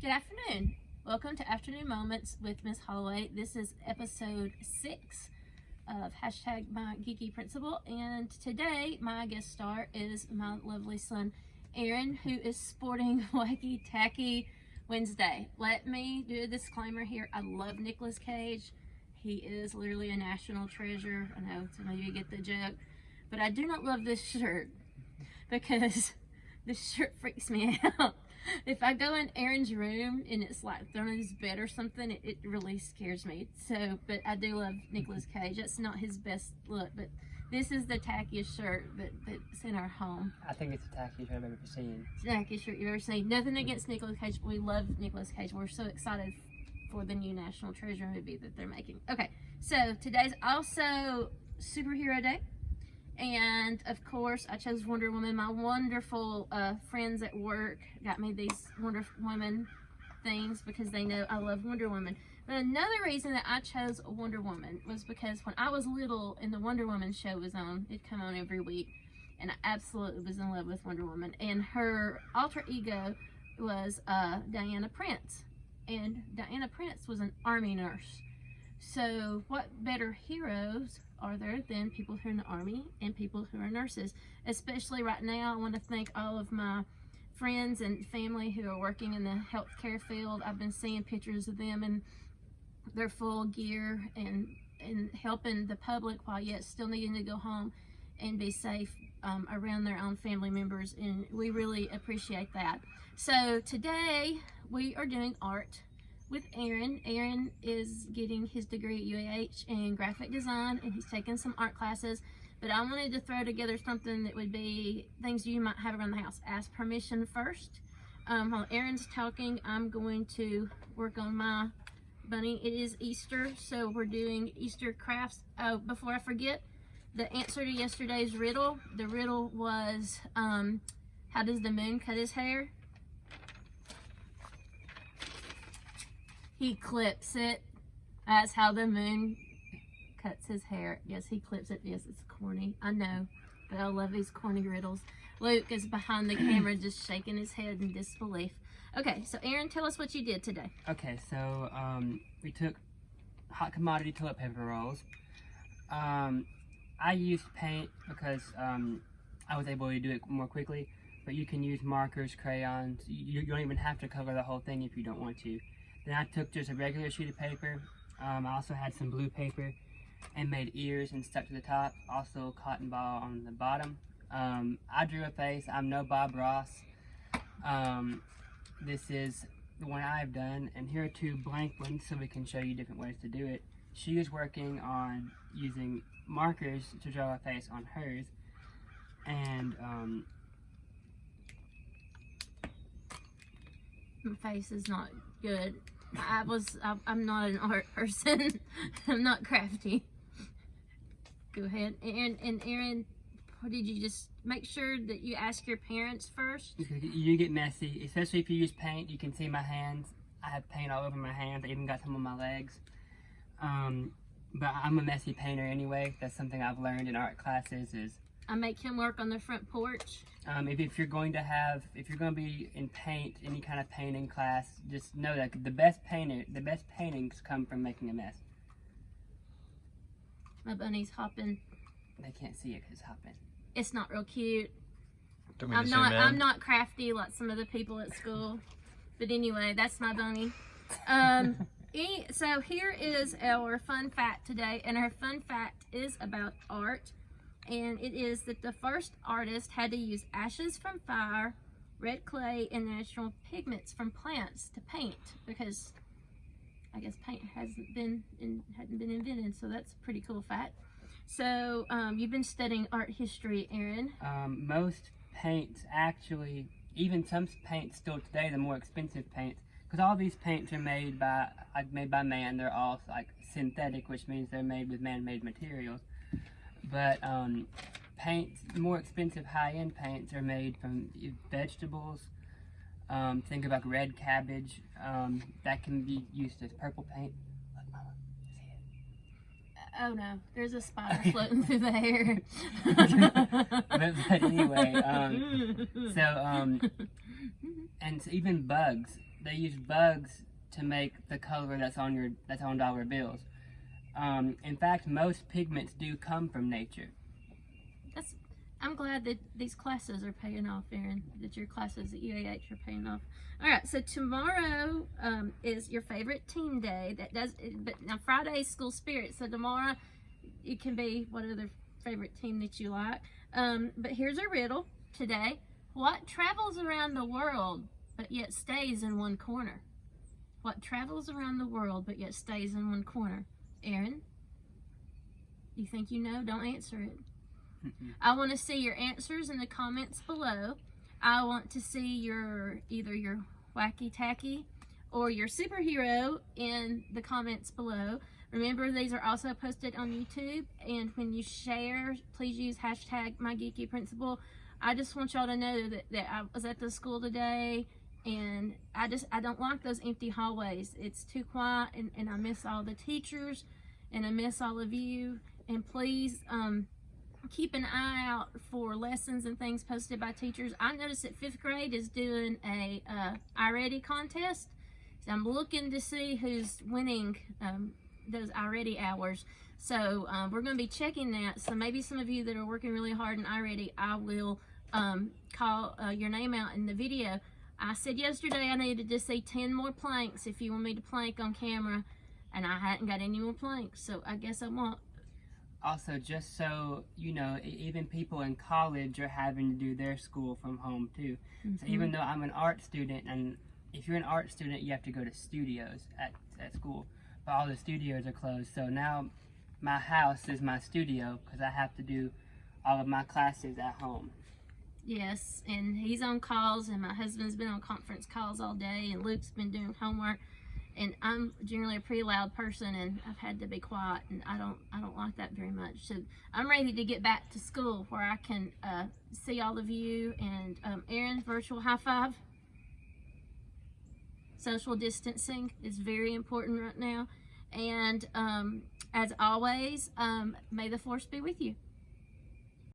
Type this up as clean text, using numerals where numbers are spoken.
Good afternoon. Welcome to Afternoon Moments with Miss Hollaway. This is episode 6 of hashtag my geeky principal, and today my guest star is my lovely son Aaron, who is sporting Wacky Tacky Wednesday. Let me do a disclaimer here. I love Nicolas Cage. He is literally a national treasure. I know some of you get the joke, but I do not love this shirt because this shirt freaks me out. If I go in Aaron's room and it's like thrown in his bed or something, it really scares me. So, but I do love Nicolas Cage. That's not his best look, but this is the tackiest shirt that's in our home. I think it's the tackiest shirt I've ever seen. It's the tackiest shirt you've ever seen. Nothing against Nicolas Cage, but we love Nicolas Cage. We're so excited for the new National Treasure movie that they're making. Okay, so today's also Superhero Day. And of course, I chose Wonder Woman. My wonderful friends at work got me these Wonder Woman things because they know I love Wonder Woman. But another reason that I chose Wonder Woman was because when I was little and the Wonder Woman show was on, it'd come on every week, and I absolutely was in love with Wonder Woman. And her alter ego was Diana Prince, and Diana Prince was an army nurse. So what better heroes are there than people who are in the army and people who are nurses? Especially right now, I want to thank all of my friends and family who are working in the healthcare field. I've been seeing pictures of them in their full gear and helping the public while yet still needing to go home and be safe around their own family members, and we really appreciate that. So today we are doing art with Aaron. Aaron is getting his degree at UAH in graphic design, and he's taking some art classes, but I wanted to throw together something that would be things you might have around the house. Ask permission first. While Aaron's talking, I'm going to work on my bunny. It is Easter, so we're doing Easter crafts. Oh, before I forget, the answer to yesterday's riddle, the riddle was, how does the moon cut his hair? He clips it. That's how the moon cuts his hair. Yes, he clips it. Yes, it's corny. I know, but I love these corny riddles. Luke is behind the camera just shaking his head in disbelief. Okay, so Aaron, tell us what you did today. Okay, so we took hot commodity toilet paper rolls. I used paint because I was able to do it more quickly, but you can use markers, crayons. You don't even have to cover the whole thing if you don't want to. Then I took just a regular sheet of paper. I also had some blue paper and made ears and stuck to the top. Also cotton ball on the bottom. I drew a face. I'm no Bob Ross. This is the one I've done, and here are 2 blank ones so we can show you different ways to do it. She is working on using markers to draw a face on hers, and my face is not good. I'm not an art person. I'm not crafty. Go ahead. And Aaron, did you just make sure that you ask your parents first? You get messy, especially if you use paint. You can see my hands. I have paint all over my hands. I even got some on my legs. But I'm a messy painter anyway. That's something I've learned in art classes. Is I make him work on the front porch. If you're going to be in paint, any kind of painting class, just know that the best paintings come from making a mess. My bunny's hopping. They can't see it because it's hopping. It's not real cute. I'm not crafty like some of the people at school. But anyway, that's my bunny. So here is our fun fact today, and our fun fact is about art. And it is that the first artist had to use ashes from fire, red clay, and natural pigments from plants to paint, because I guess paint hadn't been invented, so that's a pretty cool fact. So you've been studying art history, Aaron. Most paints actually, even some paints still today, the more expensive paints, because all these paints are made by man. They're all like synthetic, which means they're made with man-made materials. But paints, more expensive high-end paints are made from vegetables. Think of like red cabbage. That can be used as purple paint. Look, Mama, see it? Oh no, there's a spider floating through the air. but anyway, and so even bugs, they use bugs to make the color that's on dollar bills. In fact, most pigments do come from nature. I'm glad that these classes are paying off, Aaron, that your classes at UAH are paying off. All right, so tomorrow is your favorite team day. But now Friday is school spirit, so tomorrow it can be what other favorite team that you like. But here's a riddle today. What travels around the world but yet stays in one corner? What travels around the world but yet stays in one corner? Aaron, you think you know? Don't answer it. I want to see your answers in the comments below. I want to see either your wacky tacky or your superhero in the comments below. Remember, these are also posted on YouTube, and when you share, please use hashtag MyGeekyPrincipal. I just want y'all to know that I was at the school today, and I don't like those empty hallways. It's too quiet, and I miss all the teachers, and I miss all of you. And please keep an eye out for lessons and things posted by teachers. I noticed that 5th grade is doing a iReady contest. So I'm looking to see who's winning those iReady hours. So we're going to be checking that. So maybe some of you that are working really hard in iReady, I will call your name out in the video. I said yesterday I needed to see 10 more planks if you want me to plank on camera, and I hadn't got any more planks, so I guess I won't. Also, just so you know, even people in college are having to do their school from home too. So even though I'm an art student, and if you're an art student, you have to go to studios at school, but all the studios are closed. So now my house is my studio because I have to do all of my classes at home. Yes, and he's on calls, and my husband's been on conference calls all day, and Luke's been doing homework. And I'm generally a pretty loud person, and I've had to be quiet, and I don't like that very much. So I'm ready to get back to school where I can see all of you. And Aaron, virtual high five. Social distancing is very important right now. And as always, may the force be with you.